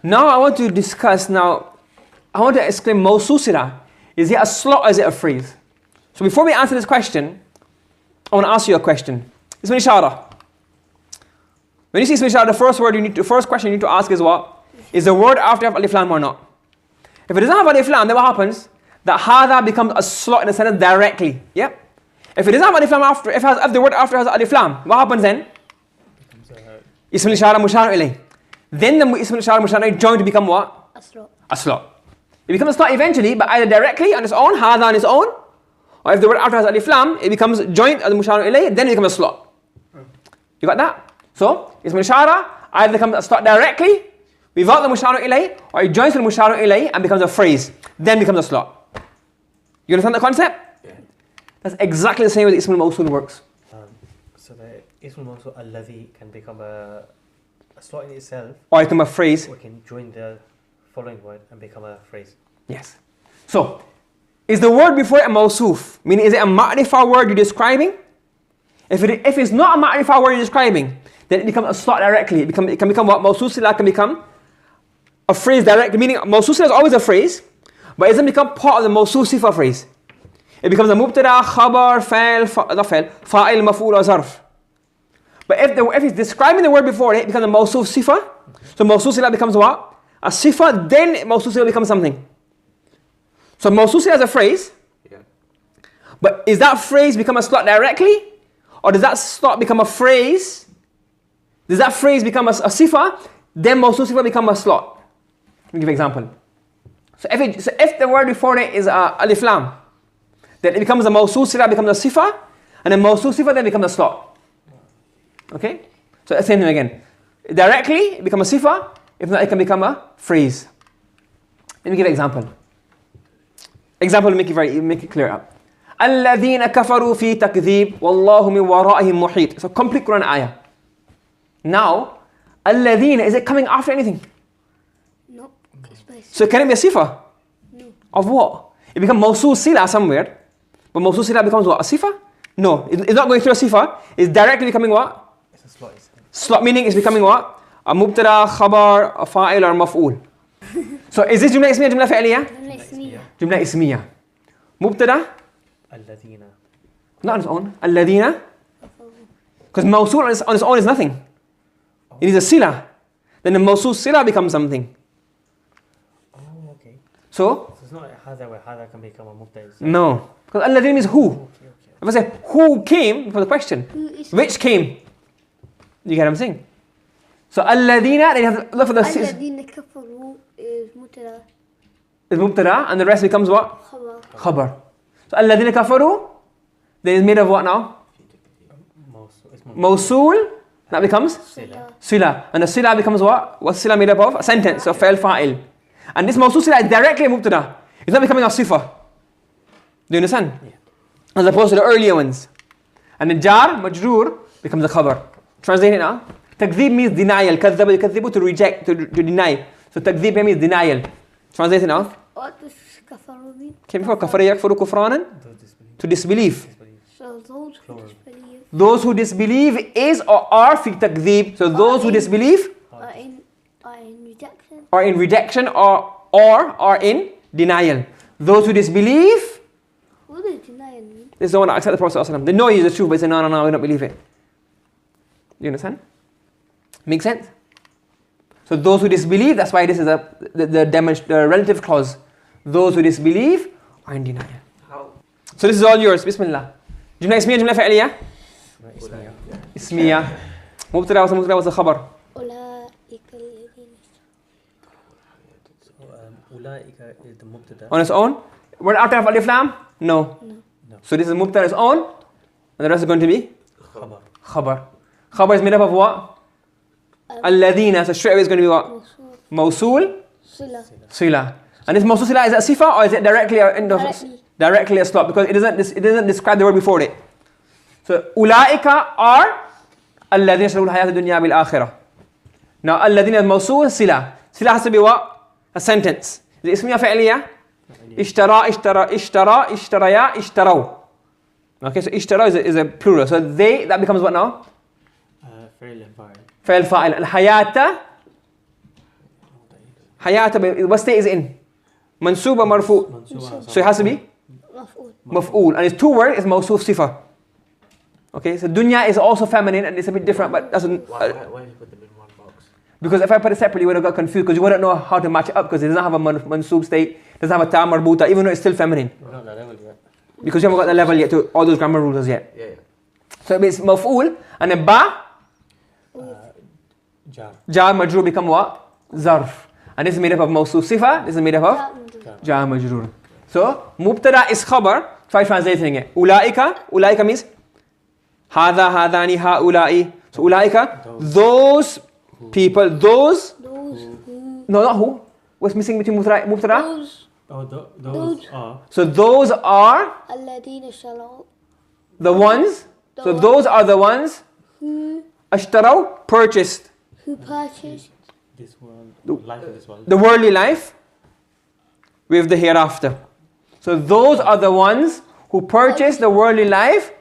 Now I want to discuss I want to explain موصول صلة. Is it a slot or is it a phrase? So before we answer this question, I want to ask you a question. Ism al-ishara. When you see ism al-ishara, the first question you need to ask is what? Is the word after have alif lam or not? If it doesn't have alif lam, then what happens? That hada becomes a slot in a sentence directly. Yep. If it doesn't have alif lam after, if the word after has alif lam, what happens then? Ism al-ishara mushar ilayh. Then the ism al-ishara mushar ilayh joined to become what? A slot. A slot. It becomes a slot eventually, but either directly on its own, hada on its own, or if the word after has alif lam, it becomes joined as mushar ilayh, then it becomes a slot. You got that? So, ism al-ishara either becomes a slot directly without the mushar ilayh, or it joins with the mushar ilayh and becomes a phrase, then becomes a slot. You understand the concept? Yeah. That's exactly the same way the ism al-mawsul works. So the ism al-mawsul alladhi can become a slot in itself, Or it can become a phrase. or it can join the following word and become a phrase. Yes. So, is the word before it a mawsuf? Meaning, is it a ma'rifah word you're describing? If it's not a ma'rifah word you're describing, then it becomes a slot directly. It can become what? Mawsul sila can become a phrase directly. Meaning, mawsul sila is always a phrase, but it doesn't become part of the mawsul sifa phrase. It becomes a mubtada, khabar, fa'il, maf'ul, or zarf. But if it's describing the word before it, it becomes a mawsuf sifa. So mawsul sila becomes what? A sifa, then mawsul sila becomes something. So mawsul sila is a phrase. Yeah. But is that phrase become a slot directly? Or does that slot become a phrase? Does that phrase become a sifa? Then mawsul sifa become a slot. Let me give an example. So if the word before it is alif lam, then it becomes a mawsul sifa, becomes a sifa, and then mawsul sifa then becomes a slot. Okay? So the same thing again. Directly, it becomes a sifa. If not, it can become a phrase. Let me give an example. Example will make it clear up. الَّذِينَ كَفَرُوا فِي تَكْذِيبٍ وَاللَّهُ مِنْ وَرَائِهِمْ مُحِيطٌ. It's a complete Quran ayah. Now, الَّذِينَ, is it coming after anything? No. So can it be a sifa? No. Of what? It becomes mawsul sila somewhere. But mawsul sila becomes what? A sifa? No, it's not going through a sifa. It's directly becoming what? It's a slot. Slot meaning it's becoming what? A mubtada, khabar, a fa'il, or maf'ul. So is this jumla ismiya, jumla fi'liya? Jumla ismiya. Mubtada? Alladhina. Not on its own. Alladhina. Because mawsul on its own is nothing. It is a sila. Then the mawsul sila becomes something. Oh, okay. So So it's not like hada where hada can become a mubtada. no. Because alladhina means who. Okay. If I say who came for the question, which came? You get what I'm saying? So alladhina, then you have to look for the الذين كفروا is مبتدا. is mubtada, and the rest becomes what? خبر. Khabar. So alladhina kafaru, then it's made of what now? Mawsul, that becomes Sila. sila. And the sila becomes what? What's sila made up of? A sentence, so fa'il fa'il. And this mawsul sila is directly a mubtada. It's not becoming a sifa. Do you understand? Yeah. As opposed to the earlier ones. And the jar, majroor, becomes a khabar. Translate it now. Takdhib means denial. Kadhaba yukadhibu, to reject, to deny. So takdhib means denial. Translate it now. What does كفروا mean? Came before kafara yakfuru kufranan, to disbelieve. So those who disbelieve Those who disbelieve is or are fi takdhib. So those who disbelieve are in rejection. are in rejection or are in denial. Those who disbelieve, What does denial mean? they don't want to accept the Prophet ﷺ. They know he's the truth, but they say, no, we don't believe it. You understand? Make sense? So those who disbelieve, that's why this is the relative clause. Those who disbelieve are in denial. How? So this is all yours. Bismillah. Jumla ismiya, jumla fi'liya? Ismiya. Ismiya. Mubtada was the khabar. أولئك الذين So, ulaika is the mubtada. On its own. Word after have alif lam? No. So this is mubtada its own, and the rest is going to be Khabar. khabar. Khabar is made up of what? Alladhina. So straight away is going to be what? Mawsul, صلة. sila. And this mawsul sila, is it a sifa or is it directly directly a slot? Because it doesn't describe the word before it. So ulaika are alladhina yashtaruna al-hayata ad-dunya bil-akhirah. Now alladhina is mawsul, sila. Sila has to be what? A sentence. Is it ismiya fi'liya? Ishtara, ishtaraya, ishtaraw. Okay, so ishtara is a plural. So they, that becomes what now? Fa'il and fa'il. Fa'il fa'il. Al-hayata Hayata, what state is it in? Mansub or marfu? So it has to be مفعول. maf'ul. And it's two words, it's mawsuf sifa. Okay, so dunya is also feminine and it's a bit different, but doesn't. Why you put them in one box? Because if I put it separately, you would have got confused because you wouldn't know how to match it up because it doesn't have a mansub state, doesn't have a ta marbuta, even though it's still feminine. We're not that level yet. Because you haven't got the level yet to all those grammar rules yet. Yeah. So it means maf'ul and then ba, Jar. jar majroor become what? Zarf. And this is made up of mawsuf sifa, this is made up of jar majroor. So mubtada is khabar, try translating it. Ulaika means hada, hadani, haulai. So ulaika, those people, those, who. no, not who. What's missing between mubtada? Those. Oh, those are. So those are الذين اشتروا. the ones. So those are the ones. Who. Ashtaraw, purchased Who purchased. This world. Life of this world. the worldly life with the hereafter. So those are the ones who purchase the worldly life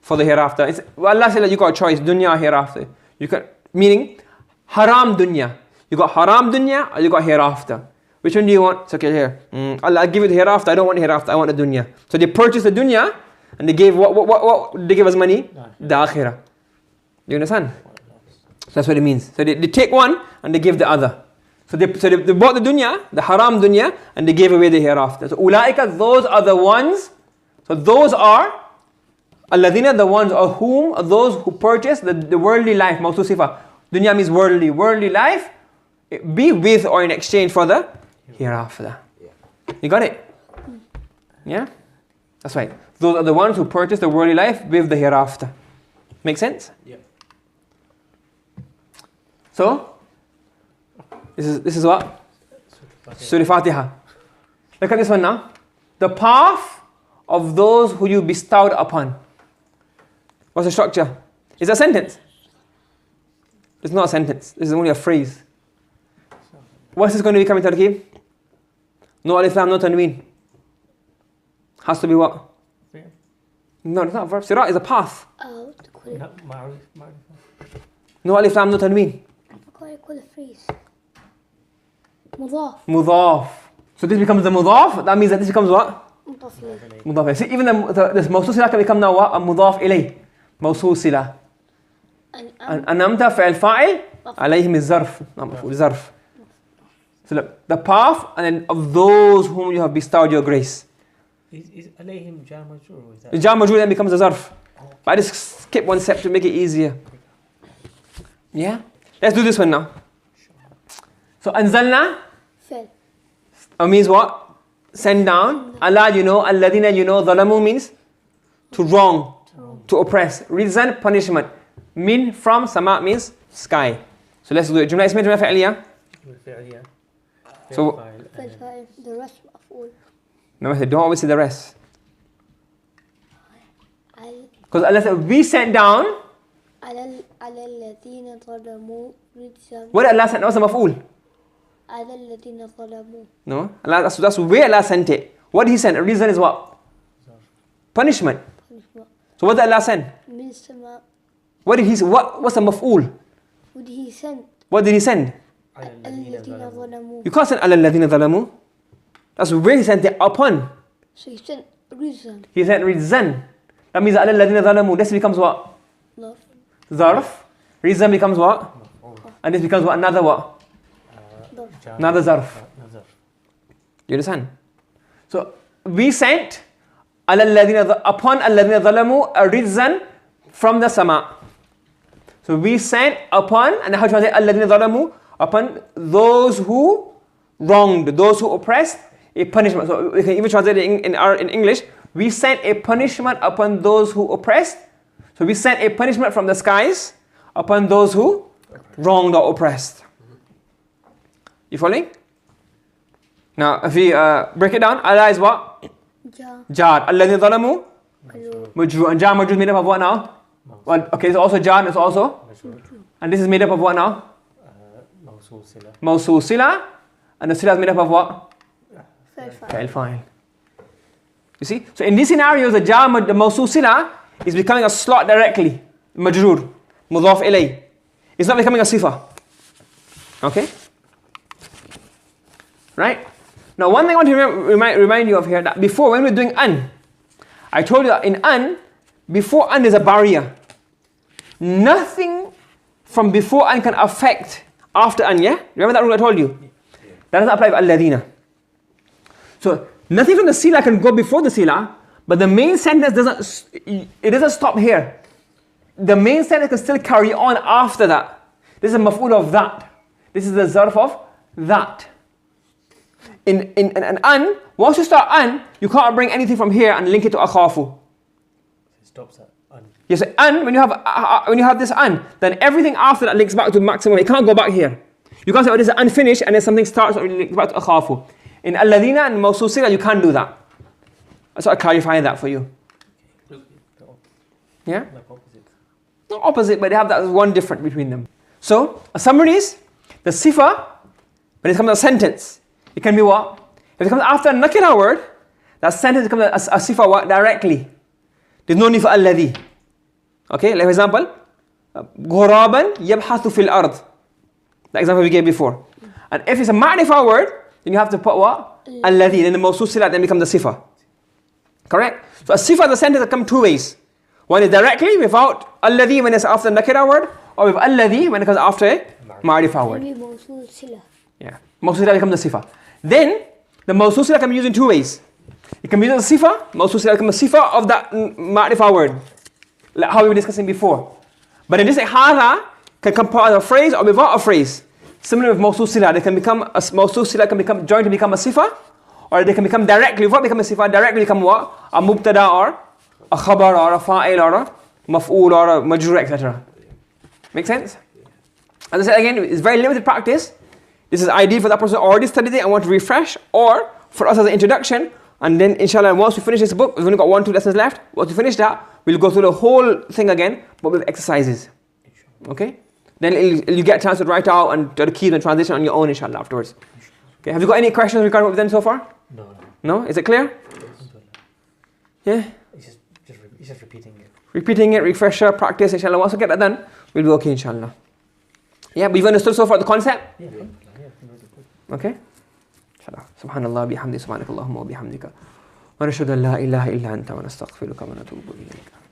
for the hereafter. It's, Allah said that you got a choice, dunya or hereafter. You can, meaning haram dunya. You got haram dunya or you got hereafter. Which one do you want? It's okay here. Allah, I'll give you the hereafter. I don't want the hereafter. I want the dunya. So they purchased the dunya and they gave what they give us money? The akhirah. Do you understand? So that's what it means. So they take one and they give the other. So they bought the dunya, the haram dunya, and they gave away the hereafter. So ulaika, those are the ones. So those are alladhina, the ones or whom, are those who purchase the worldly life. Mawsuf sifa. Dunya means worldly. Worldly life, be with or in exchange for the hereafter. You got it? Yeah? That's right. Those are the ones who purchase the worldly life with the hereafter. Make sense? Yeah. So, this is what? Surah Fatiha. Look at this one now. The path of those who you bestowed upon. What's the structure? Is that a sentence? It's not a sentence. This is only a phrase. What's this going to be coming to Tarkib? No alif lam, no tanween. Has to be what? No, it's not a verb. Sirat is a path. Oh, to call it. No alif lam, no tanween. I forgot to call it phrase. مضاف. Mudaf. So this becomes the mudaf. That means that this becomes what? مضاف إليه. Mudaf. See, even this mawsul sila can become now what? A mudaf ilay. Mawsul sila. Anamta fi'al fa'il. Alayhim is zarf. Not maf'ul, zarf. So look, the path and then of those whom you have bestowed your grace. Is alayhim jar majroor or is that? The jar majroor then becomes a zarf. But I just skip one step to make it easier. Yeah? Let's do this one now. So anzalna فعل. means what? Send down. Allah, you know. Alladina, you know. Dhalamu means to wrong, to oppress. Rizan, punishment. Min, from. Sama means sky. So let's do it. Jumla ismiyya, jumla fi'liya. فعلية. So- فعل فاعل. The rest مفعول. No, I said, don't always say the rest. على Because Allah said, we sent down. على الذين ظلموا رجزا. What did Allah send? That was a maf'ul. على الذين ظلموا. No? Allah, that's where Allah sent it. What did He send? A reason is what? Punishment. So what did Allah send? من السماء. What did He? What's a maf'ul? Who did he send? What did He send? الذين ظلموا. You can't send ala alladhina dhalamu. That's where He sent it upon. So he sent reason. He sent rizan. That means ala alladhina dhalamu. This becomes what? Love. Zarf. Rizan becomes what? And this becomes what? Another what? Another zarf. You understand? So we sent ala alladhina upon alladhina dhalamu a rizan from the sama. So we sent upon, and how to translate alladhina dhalamu? Upon those who wronged, those who oppressed, a punishment. So we can even translate it in English. We sent a punishment upon those who oppressed. So we sent a punishment from the skies upon those who wronged or oppressed. You following? Now, if we break it down, Allah is what? جاء. Jar. Alladhina dhalamu قالوا. majru. And jar majru is made up of what now? Well, okay, it's also jar, it's also. And this is made up of what now? موصول صلة. Mawsul sila. And the sila is made up of what? فعل فاعل. Fa'il fa'il. You see? So in these scenarios, the mawsul sila is becoming a slot directly. Majroor. Mudhaf ilay. It's not becoming a sifa. Okay? Right? Now, one thing I want to remind you of here, that before, when we're doing an, I told you that in an, before an is a barrier. Nothing from before an can affect after an, yeah? Remember that rule I told you? That doesn't apply for alladina. So, nothing from the sila can go before the sila, but the main sentence doesn't stop here. The main sentence can still carry on after that. This is a maf'ul of that. This is the zarf of that. In an, once you start an, you can't bring anything from here and link it to akhafu. It stops at un. Yes, an, when you have this an, then everything after that links back to maximum. It can't go back here. You can't say, oh, this is unfinished, and then something starts and links back to akhafu. In alladina and mawsul sila, you can't do that. I sort of clarify that for you. Yeah? Like opposites. Not opposite, but they have that as one difference between them. So, a summary is, the sifa, when it comes to a sentence, it can be what? If it comes after a nakira word, that sentence becomes a sifa what? Directly. There's no need for alladhi. Okay, like for example, غُرَابًا يَبْحَثُ فِي الْأَرْضِ. The example we gave before. And if it's a ma'rifa word, then you have to put what? Alladhi. Then the mawsul sila then becomes the sifa. Correct? So a sifa, the sentence that come two ways. One is directly without alladhi when it's after nakira word, or with alladhi when it comes after a ma'rifa word. Maybe موصول صلة. Yeah. Mawsul sila becomes the sifa. Then the mawsul sila can be used in two ways. It can be used as a sifa, mawsul sila becomes the sifa of that ma'rifa word. Like how we were discussing before. But in this hadha can come part of a phrase or without a phrase. Similar with mawsul sila, they can become a mawsul sila can become joined to become a sifa, or they can become directly, without becoming a sifa, directly become what? A mubtada or a khabar or a fa'il or a maf'ul or a majrur, etc. Make sense? As I said again, it's very limited practice. This is ideal for that person who already studied it and want to refresh, or for us as an introduction. And then inshallah, once we finish this book, we've only got 1-2 lessons left. Once we finish that, we'll go through the whole thing again, but with exercises. Okay? Then you get a chance to write out and do the keys and transition on your own inshallah afterwards. Okay, have you got any questions regarding what we've done so far? No. No? Is it clear? Yeah? It's just repeating it. Repeating it, refresher, practice, inshallah. Once we get that done, we'll be okay inshallah. Yeah, but you've understood so far the concept? Yeah. Okay? Subhanallah bihamdi subhanakallahumma wa bihamdika. Wa nashhadu an la ilaha illa anta wa nastaghfiruka wa natubu ilayk.